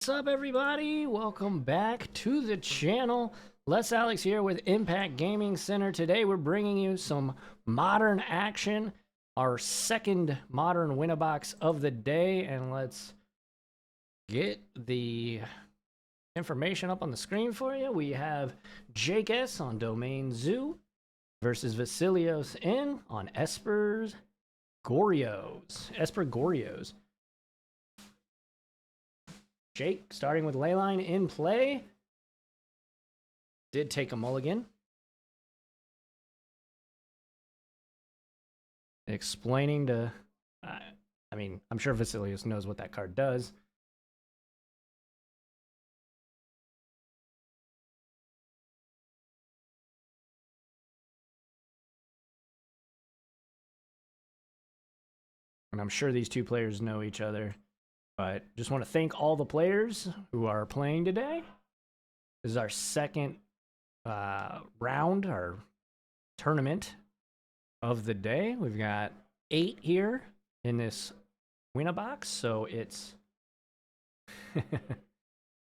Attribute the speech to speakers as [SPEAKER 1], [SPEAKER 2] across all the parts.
[SPEAKER 1] What's up, everybody? Welcome back to the channel. Les Alex here with Impact Gaming Center. Today we're bringing you some modern action, our second modern Winnabox of the day, and let's get the information up on the screen for you. We have Jake S on Domain Zoo versus Vasilios N on Esper's Goryos. Esper Goryos. Jake, starting with Leyline in play. Did take a mulligan. Explaining to... I mean, I'm sure Vasilios knows what that card does. And I'm sure these two players know each other. But just want to thank all the players who are playing today. This is our second round, our tournament of the day. We've got 8 here in this Winnabox, so it's...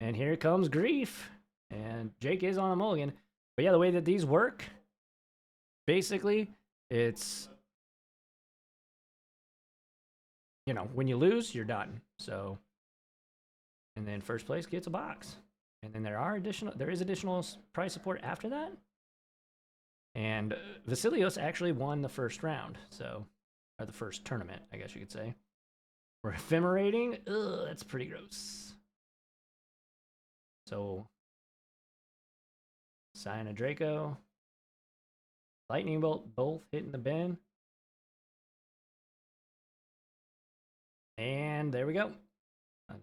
[SPEAKER 1] And here comes Grief. And Jake is on a mulligan. But yeah, the way that these work, basically, it's... You know, when you lose, you're done. So, and then first place gets a box. And then there is additional prize support after that. And Vasilios actually won the first round, so, or the first tournament, I guess you could say. We're ephemerating. Ugh, that's pretty gross. So, Sign of Draco. Lightning Bolt, both hitting the bin. And there we go. I'm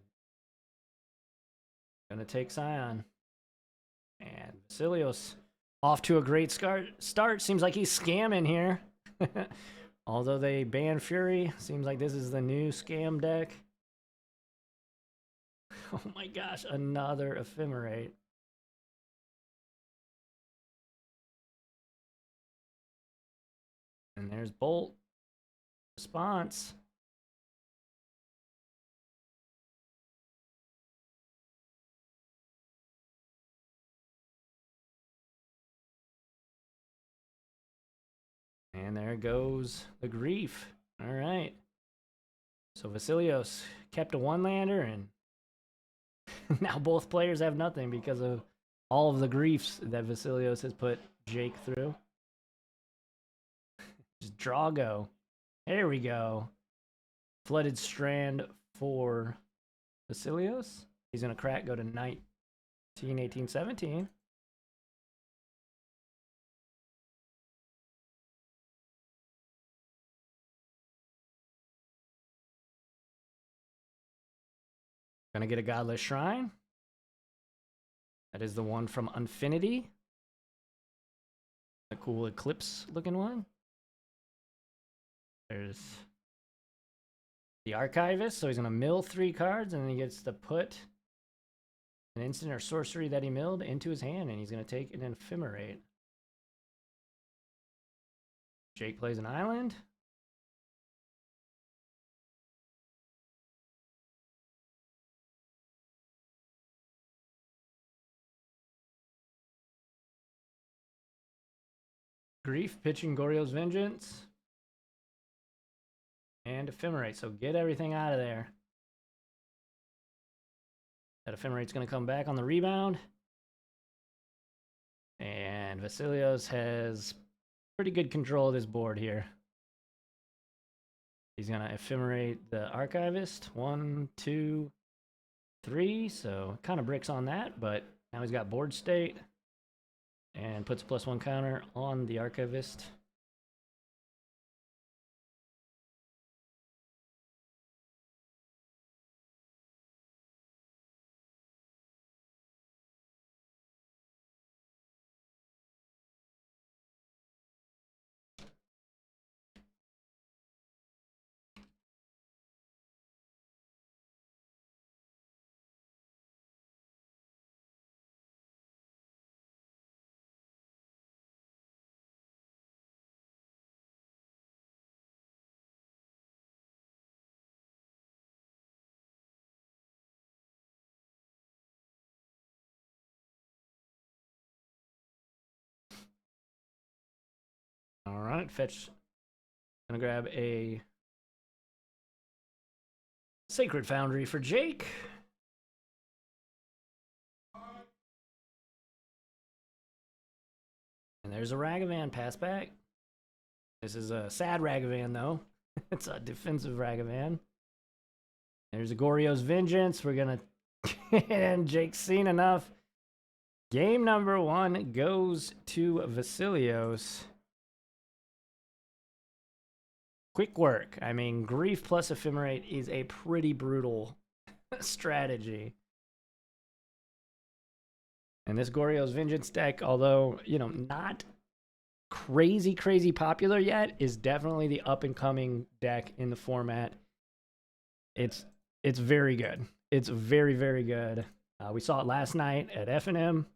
[SPEAKER 1] gonna take Scion. And Vasilios off to a great start. Seems like he's scamming here. Although they banned Fury, seems like this is the new scam deck. Oh my gosh, another Ephemerate. And there's Bolt. Response. And there goes the Grief. All right. So Vasilios kept a one-lander, and now both players have nothing because of all of the griefs that Vasilios has put Jake through. Just Drago. There we go. Flooded Strand for Vasilios. He's going to crack, go to 19, 18, 17. Gonna get a Godless Shrine. That is the one from Infinity. A cool Eclipse looking one. There's the Archivist, so he's gonna mill 3 cards, and then he gets to put an instant or sorcery that he milled into his hand, and he's gonna take an Ephemerate. Jake plays an island. Grief pitching Goryo's Vengeance. And Ephemerate, so get everything out of there. That Ephemerate's going to come back on the rebound. And Vasilios has pretty good control of this board here. He's going to Ephemerate the Archivist. 1, 2, 3. So kind of bricks on that, but now he's got board state. And puts a +1 counter on the Archivist. moment. Fetch. Gonna grab a Sacred Foundry for Jake. And there's a Ragavan pass back. This is a sad Ragavan, though. It's a defensive Ragavan. There's a Goryo's Vengeance. We're gonna... and Jake's seen enough. Game number 1 goes to Vasilios. Quick work. I mean, Grief plus Ephemerate is a pretty brutal strategy. And this Goryo's Vengeance deck, although, you know, not crazy popular yet, is definitely the up-and-coming deck in the format. It's very good. It's very good. We saw it last night at F&M.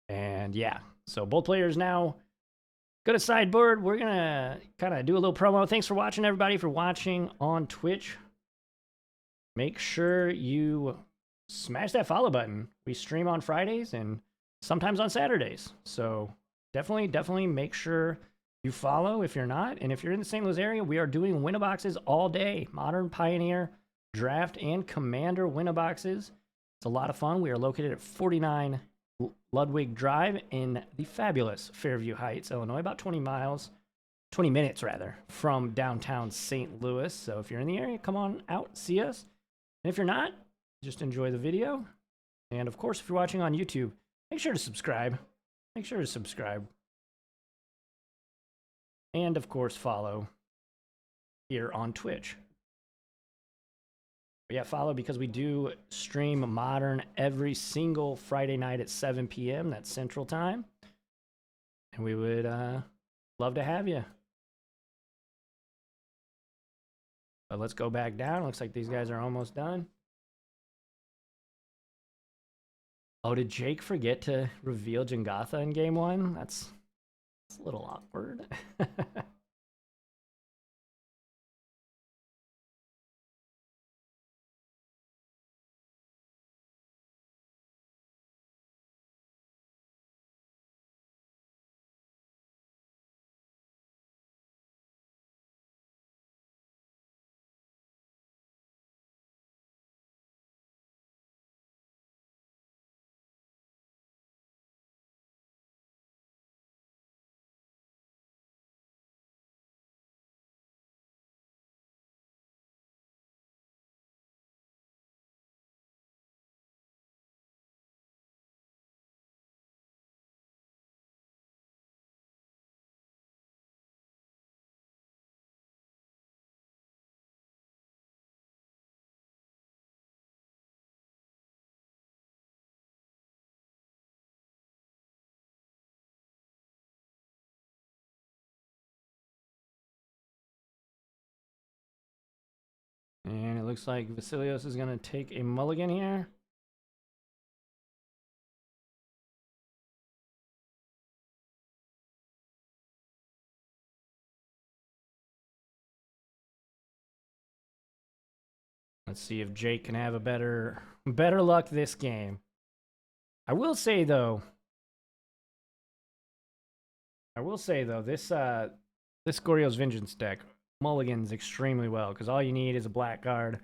[SPEAKER 1] And yeah, so both players now go to sideboard. We're going to kind of do a little promo. Thanks for watching, everybody, for watching on Twitch. Make sure you smash that follow button. We stream on Fridays and sometimes on Saturdays. So definitely make sure you follow if you're not. And if you're in the St. Louis area, we are doing Win-A-Boxes all day. Modern, Pioneer, Draft, and Commander Win-A-Boxes. It's a lot of fun. We are located at 49 Ludwig Drive in the fabulous Fairview Heights, Illinois, about 20 minutes rather, from downtown St. Louis. So if you're in the area, come on out, see us. And if you're not, just enjoy the video. And of course, if you're watching on YouTube, make sure to subscribe. Make sure to subscribe. And of course, follow here on Twitch. But yeah, follow because we do stream Modern every single Friday night at 7 p.m. That's Central Time. And we would love to have you. But let's go back down. Looks like these guys are almost done. Oh, did Jake forget to reveal Jengatha in game 1? That's a little awkward. And it looks like Vasilios is going to take a mulligan here. Let's see if Jake can have a better luck this game. I will say though, this Goryo's Vengeance deck mulligans extremely well because all you need is a blackguard,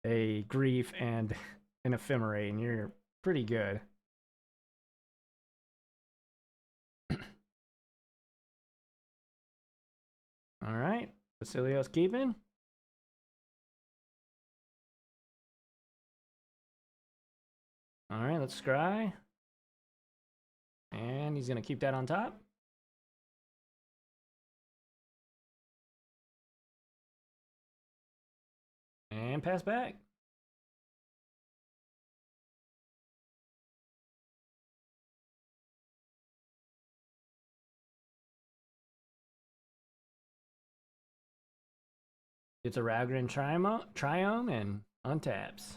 [SPEAKER 1] a Grief, and an Ephemerate, and you're pretty good. All right, Vasilios keeping. All right, let's scry. And he's going to keep that on top. And pass back. It's a Ragran Triome and untaps.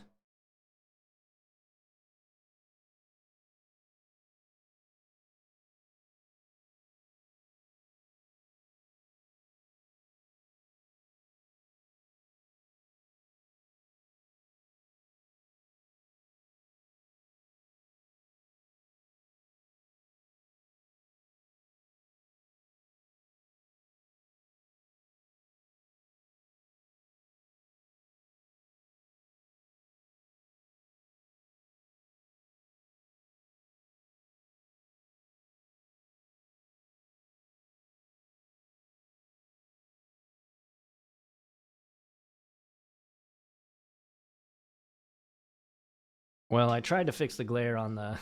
[SPEAKER 1] Well, I tried to fix the glare on the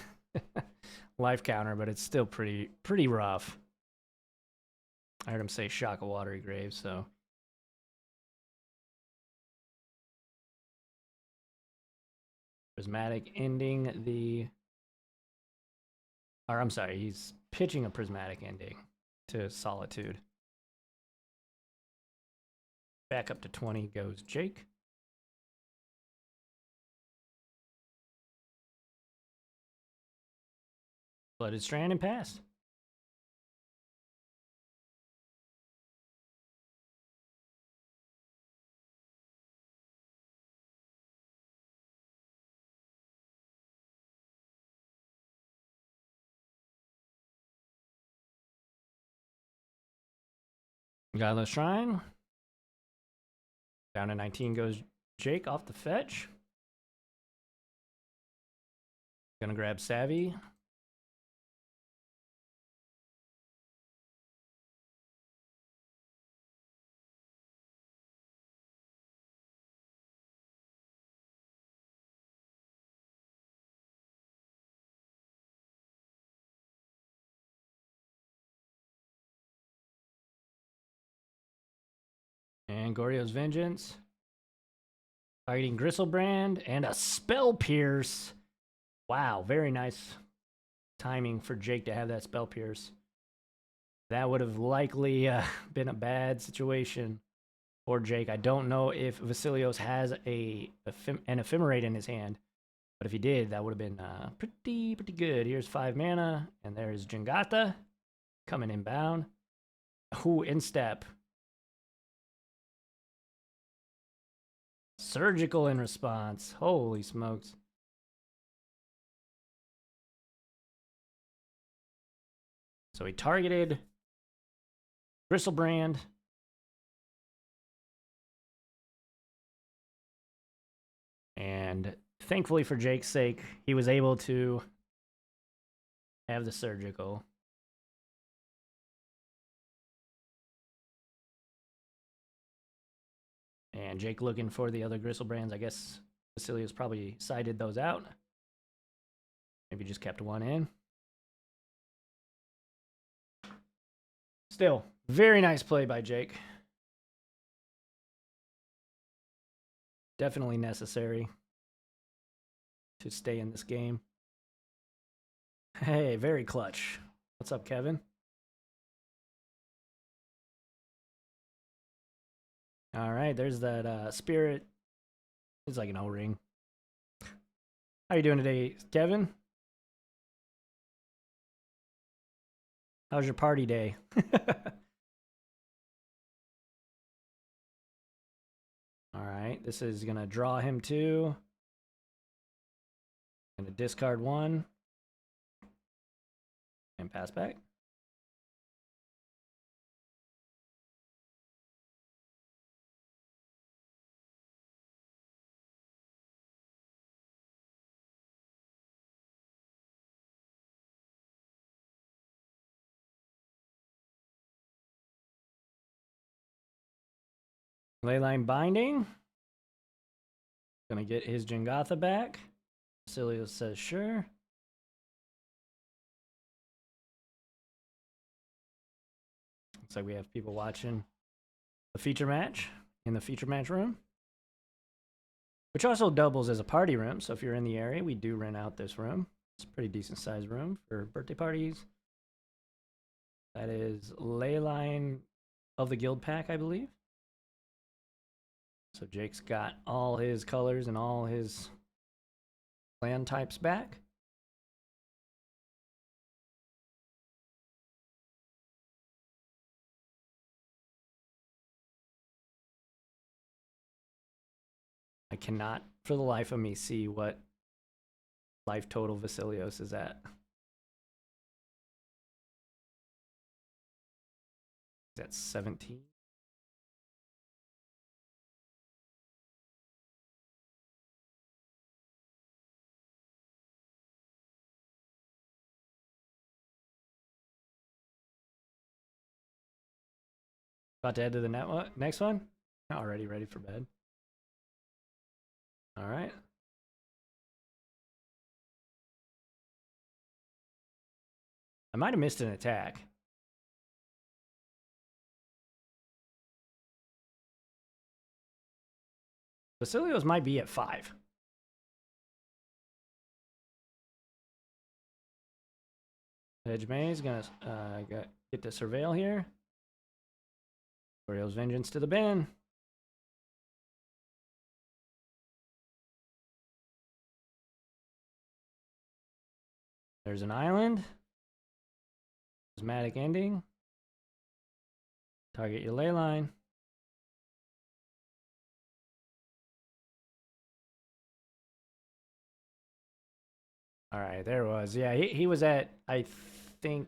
[SPEAKER 1] life counter, but it's still pretty rough. I heard him say shock of watery grave, so. Prismatic ending the. Or I'm sorry, he's pitching a prismatic ending to Solitude. Back up to 20 goes Jake. Flooded Strand and passed. Godless Shrine. Down to 19 goes Jake off the fetch. Gonna grab Savvy. And Goryo's Vengeance. Fighting Gristlebrand and a Spell Pierce. Wow, very nice timing for Jake to have that Spell Pierce. That would have likely been a bad situation for Jake. I don't know if Vasilios has an Ephemerate in his hand, but if he did, that would have been pretty good. Here's 5 mana, and there's Jingata coming inbound. Ooh, instep. Surgical in response. Holy smokes. So he targeted Gristlebrand. And thankfully for Jake's sake, he was able to have the surgical. And Jake looking for the other Gristlebrands. I guess Vasilios probably sided those out. Maybe just kept one in. Still, very nice play by Jake. Definitely necessary to stay in this game. Hey, very clutch. What's up, Kevin? All right, there's that spirit. It's like an O-ring. How you doing today, Kevin? How's your party day? All right, this is going to draw him 2. Going to discard 1. And pass back. Leyline Binding. Gonna get his Jingata back. Vasilios says sure. Looks like we have people watching the feature match in the feature match room, which also doubles as a party room. So if you're in the area, we do rent out this room. It's a pretty decent sized room for birthday parties. That is Leyline of the Guild Pack, I believe. So Jake's got all his colors and all his land types back. I cannot, for the life of me, see what life total Vasilios is at. He's at 17. About to head to the next one? Already ready for bed. All right. I might have missed an attack. Vasilios might be at 5. Edge Maze gonna get to surveil here. Goryo's Vengeance to the bin. There's an island. Prismatic ending. Target your ley line. All right, there it was. Yeah, he was at, I think,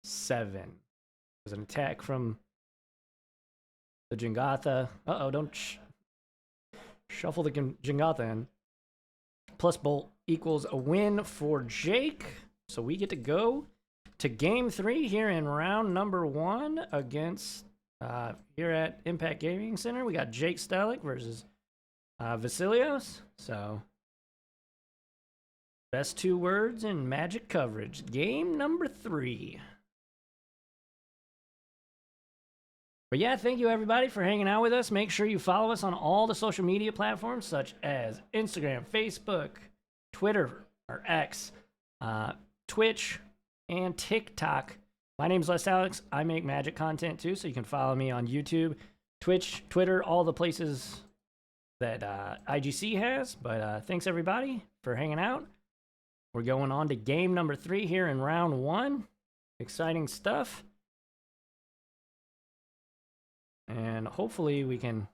[SPEAKER 1] 7. It was an attack from the Jingatha. Uh-oh, don't shuffle the Jingatha in. Plus bolt equals a win for Jake. So we get to go to game 3 here in round number 1 against here at Impact Gaming Center. We got Jake Stelic versus Vasilios. So best 2 words in Magic coverage. Game number 3. But yeah, thank you everybody for hanging out with us. Make sure you follow us on all the social media platforms such as Instagram, Facebook, Twitter, or X, Twitch, and TikTok. My name's Les Alex. I make Magic content too, so you can follow me on YouTube, Twitch, Twitter, all the places that IGC has. But thanks everybody for hanging out. We're going on to game number 3 here in round 1. Exciting stuff. And hopefully we can...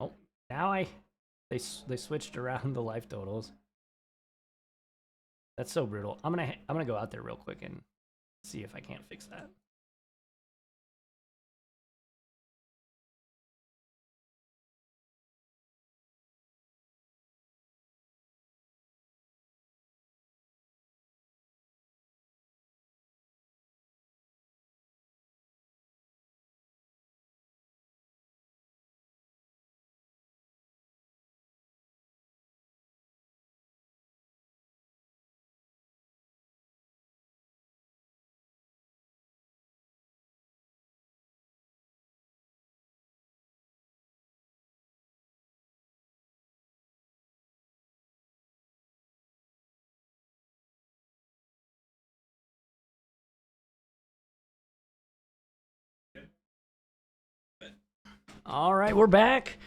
[SPEAKER 1] Oh, now they switched around the life totals. That's so brutal. I'm gonna go out there real quick and see if I can't fix that. All right, we're back.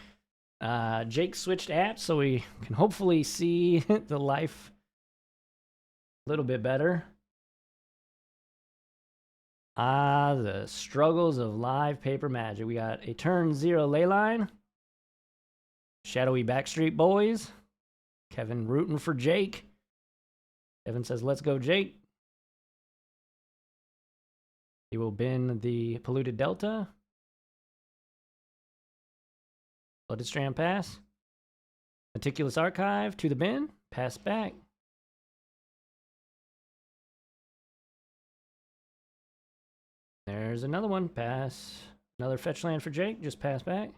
[SPEAKER 1] Jake switched apps, so we can hopefully see the life a little bit better. The struggles of live paper Magic. We got a turn 0 ley line. Shadowy Backstreet Boys. Kevin rooting for Jake. Kevin says, let's go, Jake. He will bin the Polluted Delta. Blooded Strand pass. Meticulous Archive to the bin. Pass back. There's another one. Pass. Another fetch land for Jake. Just pass back.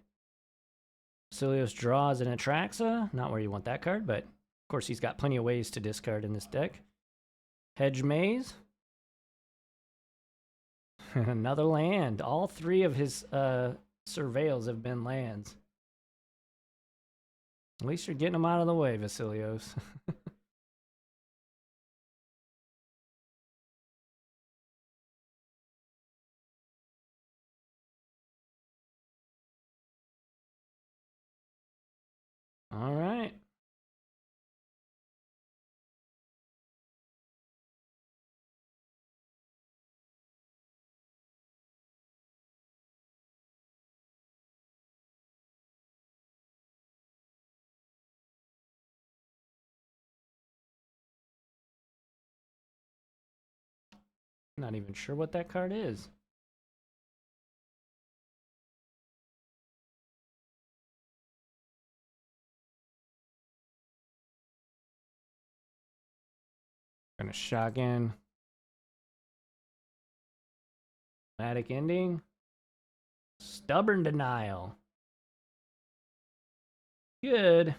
[SPEAKER 1] Vasilios draws an Atraxa. Not where you want that card, but of course he's got plenty of ways to discard in this deck. Hedge Maze. Another land. All 3 of his surveils have been lands. At least you're getting them out of the way, Vasilios. All right. Not even sure what that card is. Gonna shotgun. Dramatic ending. Stubborn denial. Good.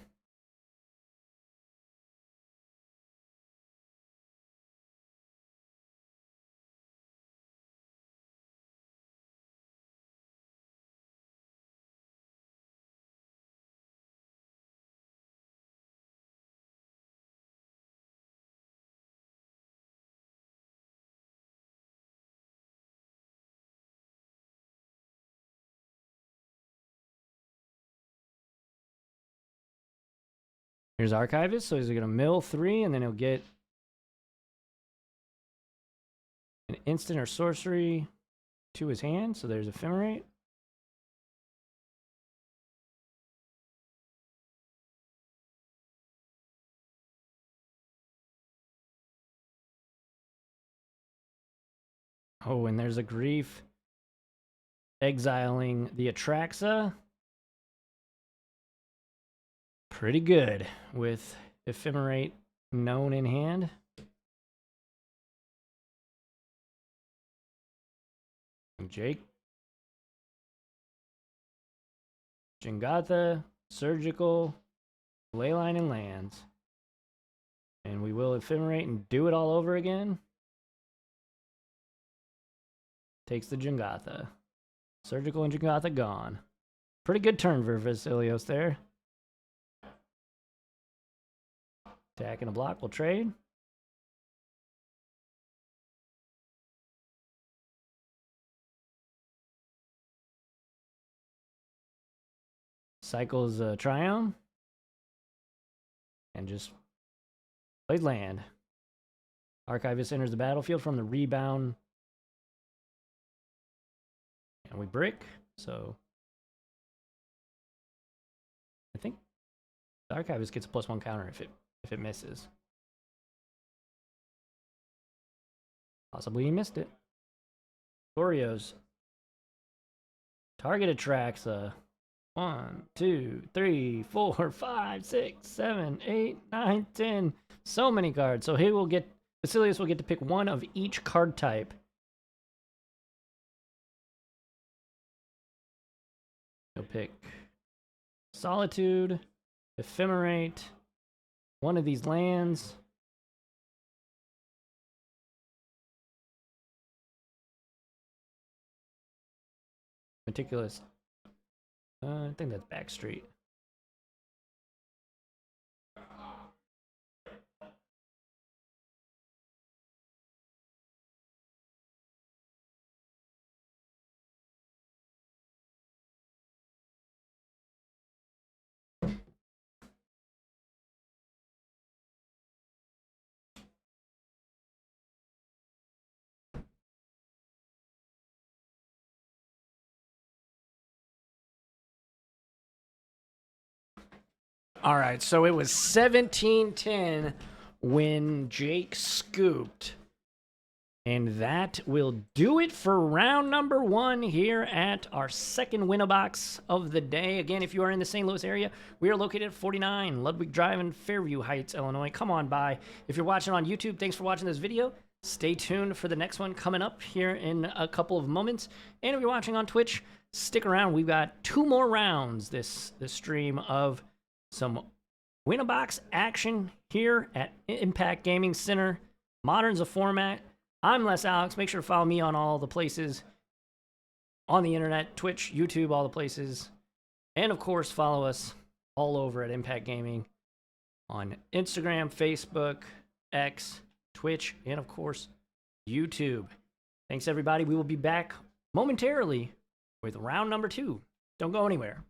[SPEAKER 1] Here's Archivist, so he's going to mill 3, and then he'll get an instant or sorcery to his hand, so there's Ephemerate. Oh, and there's a Grief exiling the Atraxa. Pretty good with Ephemerate known in hand. And Jake. Jingatha, Surgical, Leyline, and lands. And we will Ephemerate and do it all over again. Takes the Jingatha. Surgical and Jingatha gone. Pretty good turn for Vasilios there. Attack and a block, we'll trade. Cycles Triumph. And just plays land. Archivist enters the battlefield from the rebound. And we brick, so I think the Archivist gets a +1 counter if it misses. Possibly he missed it. Goryo's target attracts 1, 2, 3, 4, 5, 6, 7, 8, 9, 10. So many cards. So he will get Vasilios will get to pick one of each card type. He'll pick Solitude, Ephemerate, one of these lands. Meticulous. I think that's Backstreet. All right, so it was 17-10 when Jake scooped. And that will do it for round number 1 here at our second winner box of the day. Again, if you are in the St. Louis area, we are located at 49 Ludwig Drive in Fairview Heights, Illinois. Come on by. If you're watching on YouTube, thanks for watching this video. Stay tuned for the next one coming up here in a couple of moments. And if you're watching on Twitch, stick around. We've got 2 more rounds this stream of some winner box action here at Impact Gaming Center. Modern's a format. I'm Les Alex. Make sure to follow me on all the places on the internet, Twitch, YouTube, all the places. And of course, follow us all over at Impact Gaming on Instagram, Facebook, X, Twitch, and of course, YouTube. Thanks, everybody. We will be back momentarily with round number 2. Don't go anywhere.